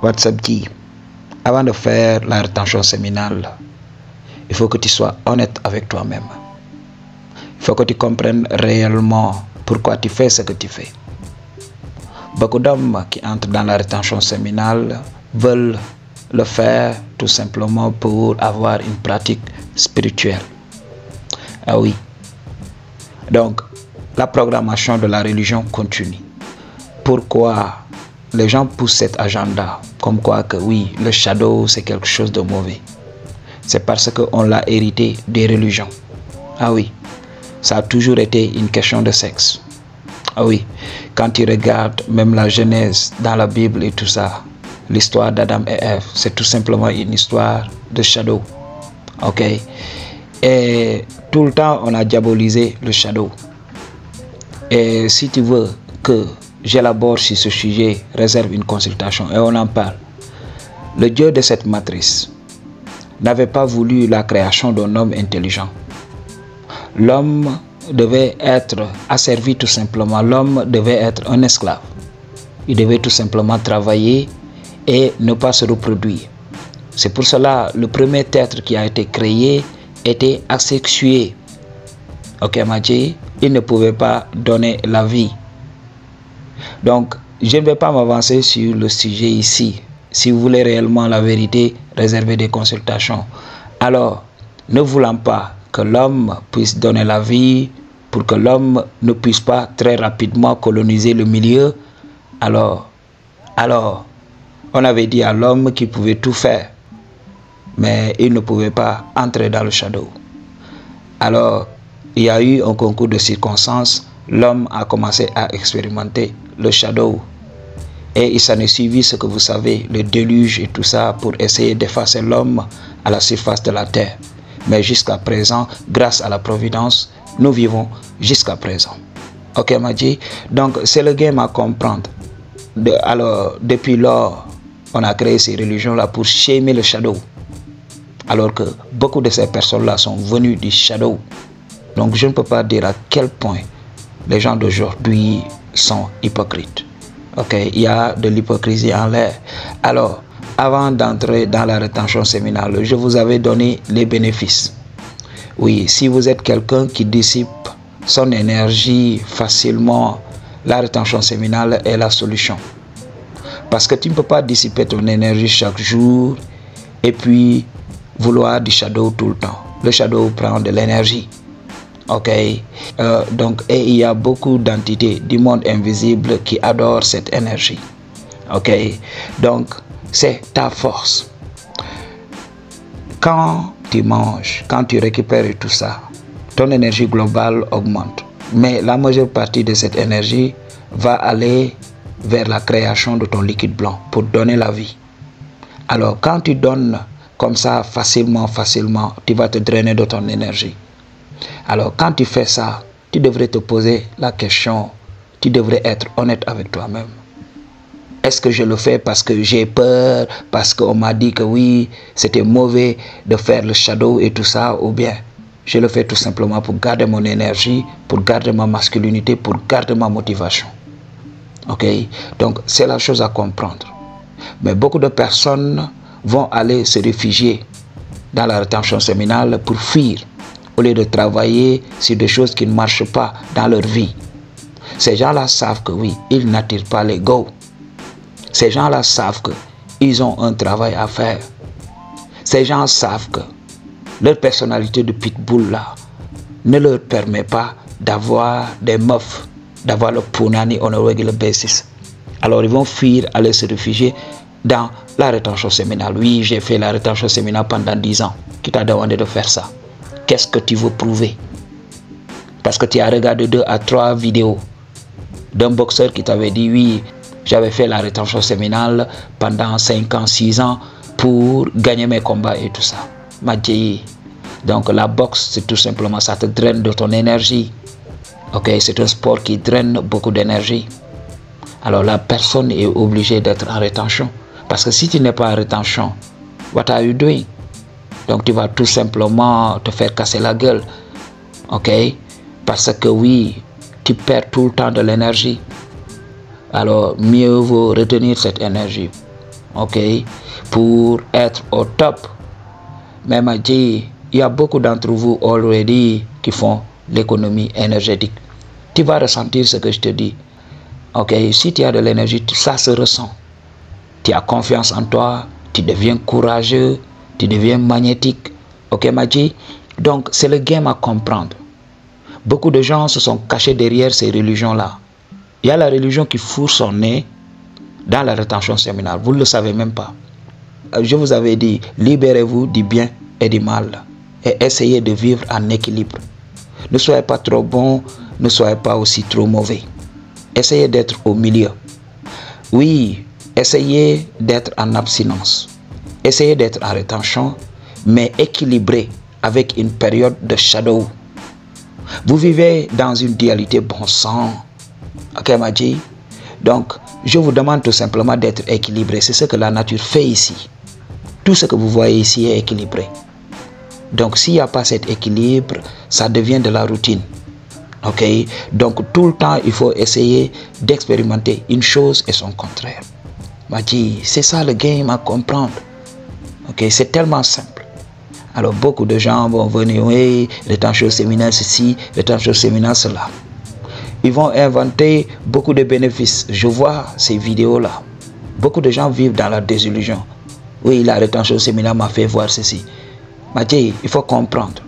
WhatsApp dit, avant de faire la rétention séminale, il faut que tu sois honnête avec toi-même. Il faut que tu comprennes réellement pourquoi tu fais ce que tu fais. Beaucoup d'hommes qui entrent dans la rétention séminale veulent le faire tout simplement pour avoir une pratique spirituelle. Ah oui. Donc, la programmation de la religion continue. Pourquoi les gens poussent cet agenda comme quoi que oui, le shadow c'est quelque chose de mauvais? C'est parce qu'on l'a hérité des religions. Ah oui, ça a toujours été une question de sexe. Ah oui, quand tu regardes même la Genèse dans la Bible et tout ça, l'histoire d'Adam et Ève, c'est tout simplement une histoire de shadow. Ok? Et tout le temps, on a diabolisé le shadow. Et si tu veux que j'élabore sur ce sujet, réserve une consultation et on en parle. Le Dieu de cette matrice n'avait pas voulu la création d'un homme intelligent. L'homme devait être asservi tout simplement. L'homme devait être un esclave. Il devait tout simplement travailler et ne pas se reproduire. C'est pour cela le premier être qui a été créé était asexué. Ok, Madji, il ne pouvait pas donner la vie. Donc, je ne vais pas m'avancer sur le sujet ici. Si vous voulez réellement la vérité, réservez des consultations. Alors, ne voulant pas que l'homme puisse donner la vie, pour que l'homme ne puisse pas très rapidement coloniser le milieu, alors, on avait dit à l'homme qu'il pouvait tout faire, mais il ne pouvait pas entrer dans le shadow. Alors, il y a eu un concours de circonstances, l'homme a commencé à expérimenter le shadow. Et il s'en est suivi ce que vous savez, le déluge et tout ça pour essayer d'effacer l'homme à la surface de la terre. Mais jusqu'à présent, grâce à la providence, nous vivons jusqu'à présent. Ok, Madji? Donc, c'est le game à comprendre. Alors, depuis lors, on a créé ces religions-là pour shamer le shadow. Alors que beaucoup de ces personnes-là sont venues du shadow. Donc, je ne peux pas dire à quel point les gens d'aujourd'hui sont hypocrites. Ok, il y a de l'hypocrisie en l'air. Alors, avant d'entrer dans la rétention séminale, je vous avais donné les bénéfices. Oui, si vous êtes quelqu'un qui dissipe son énergie facilement, la rétention séminale est la solution. Parce que tu ne peux pas dissiper ton énergie chaque jour et puis vouloir du shadow tout le temps. Le shadow prend de l'énergie. Ok, donc et il y a beaucoup d'entités du monde invisible qui adorent cette énergie. Ok, donc c'est ta force. Quand tu manges, quand tu récupères tout ça, ton énergie globale augmente. Mais la majeure partie de cette énergie va aller vers la création de ton liquide blanc pour donner la vie. Alors quand tu donnes comme ça facilement, tu vas te drainer de ton énergie. Alors quand tu fais ça, tu devrais te poser la question, tu devrais être honnête avec toi-même. Est-ce que je le fais parce que j'ai peur, parce qu'on m'a dit que oui, c'était mauvais de faire le shadow et tout ça, ou bien je le fais tout simplement pour garder mon énergie, pour garder ma masculinité, pour garder ma motivation. Ok? Donc c'est la chose à comprendre. Mais beaucoup de personnes vont aller se réfugier dans la rétention séminale pour fuir, au lieu de travailler sur des choses qui ne marchent pas dans leur vie. Ces gens-là savent que oui, ils n'attirent pas les go. Ces gens-là savent qu'ils ont un travail à faire. Ces gens savent que leur personnalité de pitbull là ne leur permet pas d'avoir des meufs, d'avoir le punani on a regular basis. Alors ils vont fuir, aller se réfugier dans la rétention séminale. Oui, j'ai fait la rétention séminale pendant 10 ans. Qui t'a demandé de faire ça? Qu'est-ce que tu veux prouver? Parce que tu as regardé 2 à 3 vidéos d'un boxeur qui t'avait dit oui, j'avais fait la rétention séminale pendant 5 ans, 6 ans pour gagner mes combats et tout ça. Madji. Donc la boxe, c'est tout simplement, ça te draine de ton énergie. Ok, c'est un sport qui draine beaucoup d'énergie. Alors la personne est obligée d'être en rétention. Parce que si tu n'es pas en rétention, what are you doing? Donc tu vas tout simplement te faire casser la gueule. Ok? Parce que oui, tu perds tout le temps de l'énergie. Alors mieux vaut retenir cette énergie ok, pour être au top. Mais m'a dit, il y a beaucoup d'entre vous already qui font l'économie énergétique. Tu vas ressentir ce que je te dis. Ok, si tu as de l'énergie, ça se ressent. Tu as confiance en toi, tu deviens courageux, tu deviens magnétique. Ok, m'a dit. Donc, c'est le game à comprendre. Beaucoup de gens se sont cachés derrière ces religions-là. Il y a la religion qui fout son nez dans la rétention séminale. Vous ne le savez même pas. Je vous avais dit, libérez-vous du bien et du mal. Et essayez de vivre en équilibre. Ne soyez pas trop bon, ne soyez pas aussi trop mauvais. Essayez d'être au milieu. Oui, essayez d'être en abstinence. Essayez d'être en rétention, mais équilibré avec une période de shadow. Vous vivez dans une dualité bon sang. Ok, m'a dit. Donc, je vous demande tout simplement d'être équilibré. C'est ce que la nature fait ici. Tout ce que vous voyez ici est équilibré. Donc, s'il n'y a pas cet équilibre, ça devient de la routine. Ok? Donc, tout le temps, il faut essayer d'expérimenter une chose et son contraire. M'a dit, c'est ça le game à comprendre. Ok? C'est tellement simple. Alors, beaucoup de gens vont venir, oui, rétention séminale ceci, rétention séminale cela. Ils vont inventer beaucoup de bénéfices. Je vois ces vidéos-là. Beaucoup de gens vivent dans la désillusion. Oui, la rétention séminale m'a fait voir ceci. Mathieu, il faut comprendre.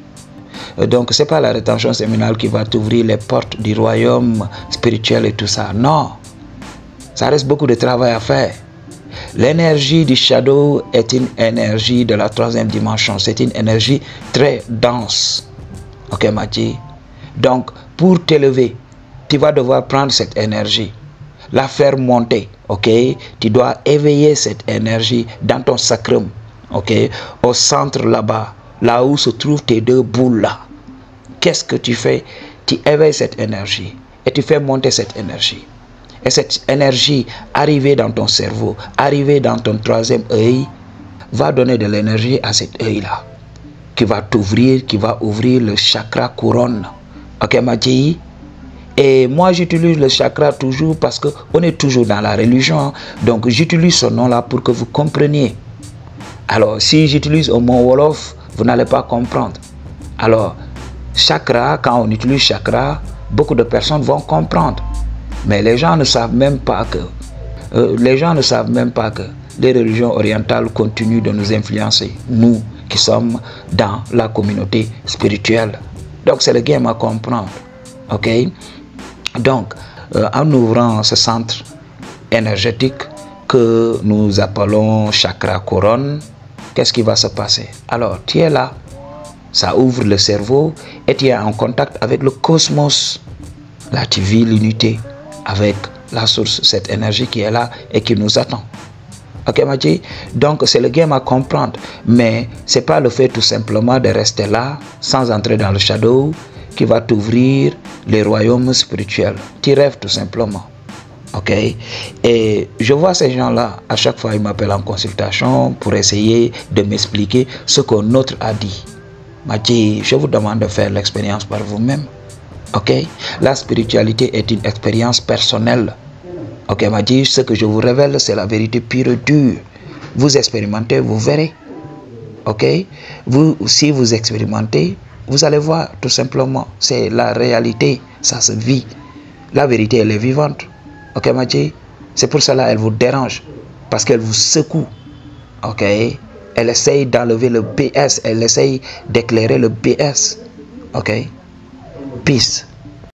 Donc, ce n'est pas la rétention séminale qui va t'ouvrir les portes du royaume spirituel et tout ça. Non. Ça reste beaucoup de travail à faire. L'énergie du shadow est une énergie de la troisième dimension. C'est une énergie très dense. Ok, Mathieu? Donc, pour t'élever, tu vas devoir prendre cette énergie, la faire monter, ok? Tu dois éveiller cette énergie dans ton sacrum, ok? Au centre là-bas, là où se trouvent tes deux boules là. Qu'est-ce que tu fais? Tu éveilles cette énergie et tu fais monter cette énergie. Et cette énergie, arrivée dans ton cerveau, arrivée dans ton troisième œil, va donner de l'énergie à cet œil-là, qui va t'ouvrir, qui va ouvrir le chakra couronne. Ok, Madji? Et moi, j'utilise le chakra toujours parce qu'on est toujours dans la religion. Donc, j'utilise ce nom-là pour que vous compreniez. Alors, si j'utilise un mot Wolof, vous n'allez pas comprendre. Alors, chakra, quand on utilise chakra, beaucoup de personnes vont comprendre. Mais les gens ne savent même pas que les religions orientales continuent de nous influencer, nous qui sommes dans la communauté spirituelle. Donc, c'est le game à comprendre. Ok? Donc, en ouvrant ce centre énergétique que nous appelons chakra couronne, qu'est-ce qui va se passer? Alors, tu es là, ça ouvre le cerveau et tu es en contact avec le cosmos. Là, tu vis l'unité avec la source, cette énergie qui est là et qui nous attend. Ok, Madji? Donc, c'est le game à comprendre. Mais ce n'est pas le fait tout simplement de rester là, sans entrer dans le shadow, qui va t'ouvrir les royaumes spirituels. Tu rêves tout simplement. Ok? Et je vois ces gens-là, à chaque fois, ils m'appellent en consultation pour essayer de m'expliquer ce qu'un autre a dit. Madji, je vous demande de faire l'expérience par vous-même. Ok? La spiritualité est une expérience personnelle. Ok, Madji, ce que je vous révèle, c'est la vérité pure et dure. Vous expérimentez, vous verrez. Ok? Si vous expérimentez, vous allez voir, tout simplement. C'est la réalité, ça se vit. La vérité, elle est vivante. Ok, Madji? C'est pour cela qu'elle vous dérange. Parce qu'elle vous secoue. Ok? Elle essaye d'enlever le BS. Elle essaye d'éclairer le BS. Ok? Peace.